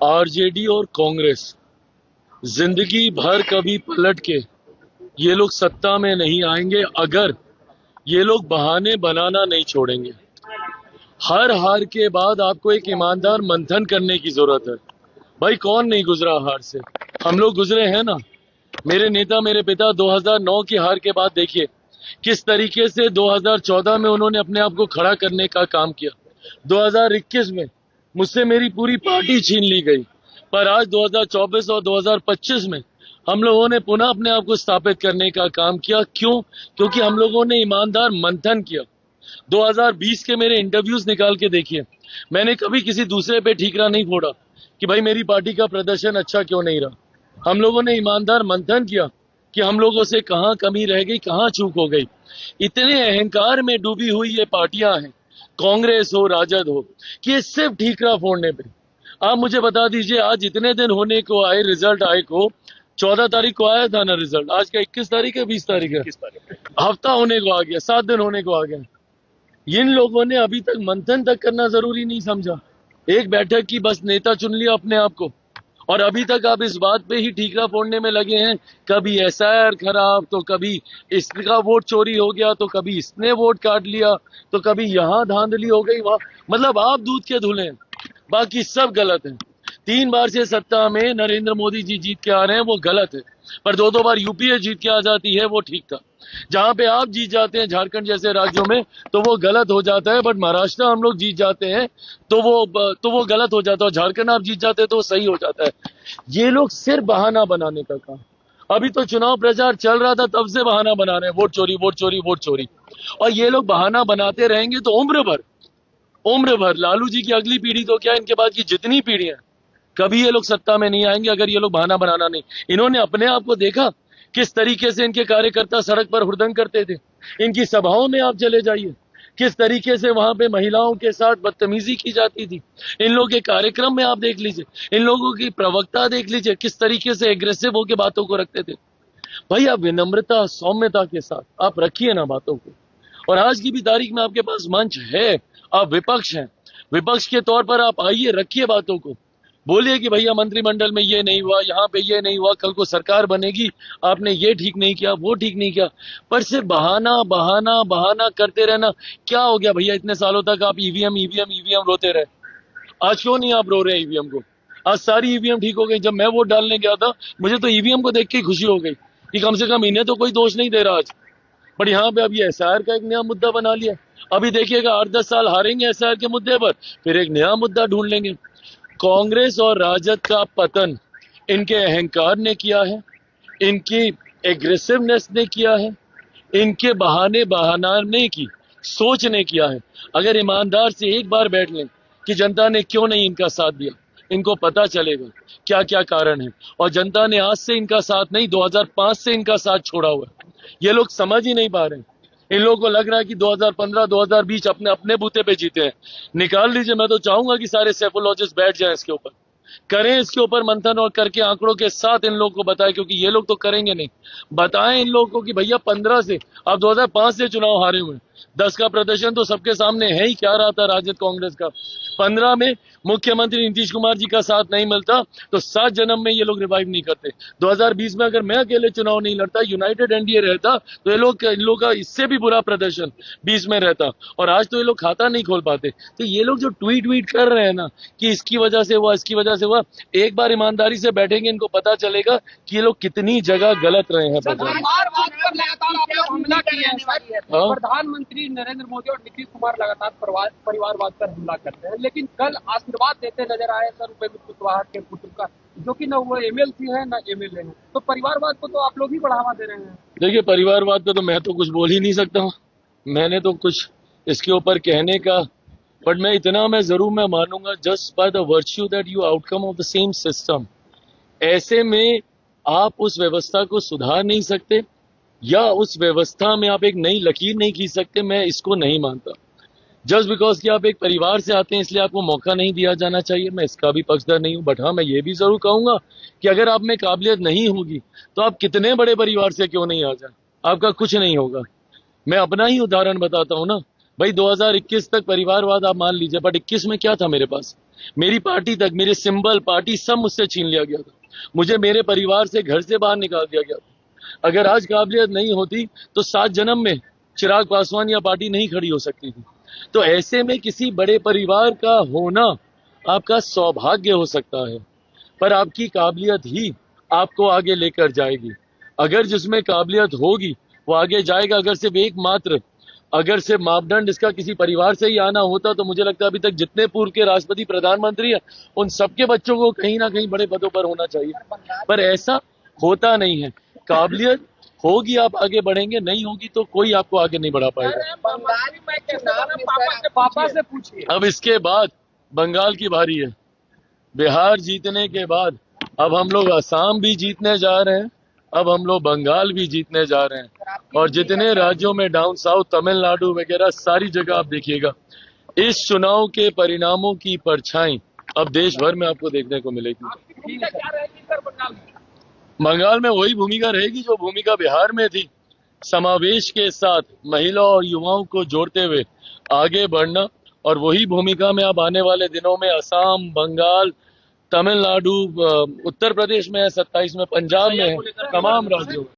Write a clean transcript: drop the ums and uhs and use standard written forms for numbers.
RJD और कांग्रेस जिंदगी भर कभी पलट के ये लोग सत्ता में नहीं आएंगे अगर ये लोग बहाने बनाना नहीं छोड़ेंगे। हर हार के बाद आपको एक ईमानदार मंथन करने की जरूरत है। भाई कौन नहीं गुजरा हार से? हम लोग गुजरे हैं ना। मेरे नेता मेरे पिता 2009 की हार के बाद देखिए किस तरीके से 2014 में उन्होंने अपने आप को खड़ा करने का काम किया। 2021 में मुझसे मेरी पूरी पार्टी छीन ली गई, पर आज 2024 और 2025 में हम लोगों ने पुनः अपने आप को स्थापित करने का काम किया। क्यों? क्योंकि हम लोगों ने ईमानदार मंथन किया। 2020 के मेरे इंटरव्यूज निकाल के देखिए, मैंने कभी किसी दूसरे पे ठीकरा नहीं फोड़ा कि भाई मेरी पार्टी का प्रदर्शन अच्छा क्यों नहीं रहा। हम लोगों ने ईमानदार मंथन किया कि हम लोगों से कहां कमी रह गई, कहां चूक हो गई। इतने अहंकार में डूबी हुई ये पार्टियां हैं, कांग्रेस हो राजद हो, कि ये सिर्फ ठीकरा फोड़ने पे। आप मुझे बता दीजिए, आज इतने दिन होने को आए, रिजल्ट आए को 14 तारीख को आया था ना रिजल्ट, आज का 21 तारीख है, 20 तारीख है, हफ्ता होने को आ गया, 7 दिन होने को आ गया। इन लोगों ने अभी तक मंथन तक करना जरूरी नहीं समझा। एक बैठक की बस नेता चुन लिया अपने आप को, और अभी तक आप इस बात पे ही ठीकरा फोड़ने में लगे हैं। कभी एसआईआर खराब, तो कभी इसका वोट चोरी हो गया, तो कभी इसने वोट काट लिया, तो कभी यहाँ धांधली हो गई, वहां। मतलब आप दूध के धुले हैं, बाकी सब गलत है। 3 बार से सत्ता में नरेंद्र मोदी जी जीत के आ रहे हैं, वो गलत है। पर 2 बार यूपीए जीत के आ जाती है, वो ठीक था। जहां पे आप जीत जाते हैं झारखंड जैसे राज्यों में, तो वो गलत हो जाता है। बट महाराष्ट्र हम लोग जीत जाते हैं तो वो गलत हो जाता है। झारखंड आप जीत जाते हैं तो वो सही हो जाता है। ये लोग सिर्फ बहाना बनाने का काम। अभी तो चुनाव प्रचार चल रहा था, तब से बहाना बना रहे हैं, वोट चोरी वोट चोरी वोट चोरी। और ये लोग बहाना बनाते रहेंगे तो उम्र भर लालू जी की अगली पीढ़ी तो क्या, इनके बाद की जितनी पीढ़ियां, कभी ये लोग सत्ता में नहीं आएंगे अगर ये लोग बहाना बनाना नहीं। इन्होंने अपने आप को देखा किस तरीके से इनके कार्यकर्ता सड़क पर हुड़दंग करते थे। इनकी सभाओं में आप चले जाइए, किस तरीके से वहां पे महिलाओं के साथ बदतमीजी की जाती थी। इन लोगों के कार्यक्रम में आप देख लीजिए, इन लोगों की प्रवक्ता देख लीजिए, किस तरीके से एग्रेसिव होकर बातों को रखते थे। भाई आप विनम्रता सौम्यता के साथ आप रखिए ना बातों को। और आज की भी तारीख में आपके पास मंच है, आप विपक्ष हैं, विपक्ष के तौर पर आप आइए, रखिए बातों को। बोलिए कि भैया मंत्रिमंडल में ये नहीं हुआ, यहाँ पे ये नहीं हुआ, कल को सरकार बनेगी, आपने ये ठीक नहीं किया, वो ठीक नहीं किया। पर सिर्फ बहाना बहाना बहाना करते रहना। क्या हो गया भैया, इतने सालों तक आप ईवीएम ईवीएम ईवीएम रोते रहे, आज क्यों नहीं आप रो रहे हैं ईवीएम को? आज सारी ईवीएम ठीक हो गई। जब मैं वोट डालने गया था, मुझे तो ईवीएम को देख के खुशी हो गई कि कम से कम इन्हें तो कोई दोष नहीं दे रहा आज। बट यहाँ पे अब ये एसआईआर का एक नया मुद्दा बना लिया। अभी देखिएगा 8-10 साल हारेंगे एसआईआर के मुद्दे पर, फिर एक नया मुद्दा ढूंढ लेंगे। कांग्रेस और राजद का पतन इनके अहंकार ने किया है, इनकी एग्रेसिवनेस ने किया है, इनके बहाने बहाने की सोच ने किया है। अगर ईमानदार से एक बार बैठ लें कि जनता ने क्यों नहीं इनका साथ दिया, इनको पता चलेगा क्या क्या कारण है। और जनता ने आज से इनका साथ नहीं, 2005 से इनका साथ छोड़ा हुआ है। ये लोग समझ ही नहीं पा रहे हैं। इन लोगों को लग रहा है कि 2015 2020 अपने अपने बूते पे जीते हैं। निकाल लीजिए। मैं तो चाहूंगा कि सारे सेफोलॉजिस्ट बैठ जाएं इसके ऊपर, करें इसके ऊपर मंथन, और करके आंकड़ों के साथ इन लोगों को बताएं, क्योंकि ये लोग तो करेंगे नहीं। बताएं इन लोगों को कि भैया 15 से, आप 2005 से चुनाव हारे हुए हैं, 10 का प्रदर्शन तो सबके सामने है ही, क्या रहा था राजद कांग्रेस का। 15 में मुख्यमंत्री नीतीश कुमार जी का साथ नहीं मिलता तो 7 जन्म में ये लोग रिवाइव नहीं करते। 2020 में अगर मैं अकेले चुनाव नहीं लड़ता, यूनाइटेड एनडीए रहता, तो इन लोग का इससे भी बुरा प्रदर्शन 20 में रहता। और आज तो ये लोग खाता नहीं खोल पाते। तो ये लोग जो ट्वीट कर रहे हैं ना कि इसकी वजह से हुआ, इसकी वजह से हुआ, एक बार ईमानदारी से बैठेंगे, इनको पता चलेगा कि ये लोग कितनी जगह गलत रहे हैं। प्रधानमंत्री नरेंद्र मोदी और नीतीश कुमार लगातार परिवारवाद पर हमला करते हैं, लेकिन कल आशीर्वाद देते नजर आए सर उपेंद्र कुशवाहा के पुत्र का, जो कि न वो एमएलसी है न एमएलए है। तो परिवारवाद को तो आप लोग ही बढ़ावा दे रहे हैं। देखिए, परिवारवाद पे तो मैं तो कुछ बोल ही नहीं सकता हूँ, मैंने तो कुछ इसके ऊपर कहने का। बट मैं जरूर मानूंगा, just by the virtue that you outcome of the same system, ऐसे में आप उस व्यवस्था को सुधार नहीं सकते, या उस व्यवस्था में आप एक नई लकीर नहीं खींच सकते। मैं इसको नहीं मानता। जस्ट बिकॉज कि आप एक परिवार से आते हैं इसलिए आपको मौका नहीं दिया जाना चाहिए, मैं इसका भी पक्षधर नहीं हूं। बट हाँ, मैं ये भी जरूर कहूंगा कि अगर आप में काबिलियत नहीं होगी तो आप कितने बड़े परिवार से क्यों नहीं आ जाए, आपका कुछ नहीं होगा। मैं अपना ही उदाहरण बताता हूं ना। भाई 2021 तक परिवारवाद आप मान लीजिए, बट 21 में क्या था मेरे पास? मेरी पार्टी तक, मेरे सिंबल पार्टी सब मुझसे छीन लिया गया था। मुझे मेरे परिवार से घर से बाहर निकाल दिया गया था। अगर आज काबिलियत नहीं होती तो 7 जन्म में चिराग पासवान या पार्टी नहीं खड़ी हो सकती थी। तो ऐसे में किसी बड़े परिवार का होना आपका सौभाग्य हो सकता है, पर आपकी काबिलियत ही आपको आगे लेकर जाएगी। अगर जिसमें काबिलियत होगी वो आगे जाएगा। अगर सिर्फ मापदंड इसका किसी परिवार से ही आना होता तो मुझे लगता है अभी तक जितने पूर्व के राष्ट्रपति प्रधानमंत्री हैं उन सबके बच्चों को कहीं ना कहीं बड़े पदों पर होना चाहिए, पर ऐसा होता नहीं है। काबिलियत होगी आप आगे बढ़ेंगे, नहीं होगी तो कोई आपको आगे नहीं बढ़ा पाएगा। बंगाली में के नाम पापा से पूछिए। अब इसके बाद बंगाल की बारी है। बिहार जीतने के बाद अब हम लोग असम भी जीतने जा रहे हैं, अब हम लोग बंगाल भी जीतने जा रहे हैं, और जितने राज्यों में डाउन साउथ, तमिलनाडु वगैरह सारी जगह आप देखिएगा इस चुनाव के परिणामों की परछाई अब देश भर में आपको देखने को मिलेगी। आपकी भूमिका क्या रहेगी सर बंगाल में? बंगाल में वही भूमिका रहेगी जो भूमिका बिहार में थी, समावेश के साथ महिला और युवाओं को जोड़ते हुए आगे बढ़ना। और वही भूमिका में अब आने वाले दिनों में असम, बंगाल, तमिलनाडु, उत्तर प्रदेश में है, 27 में पंजाब में है, तमाम राज्यों में।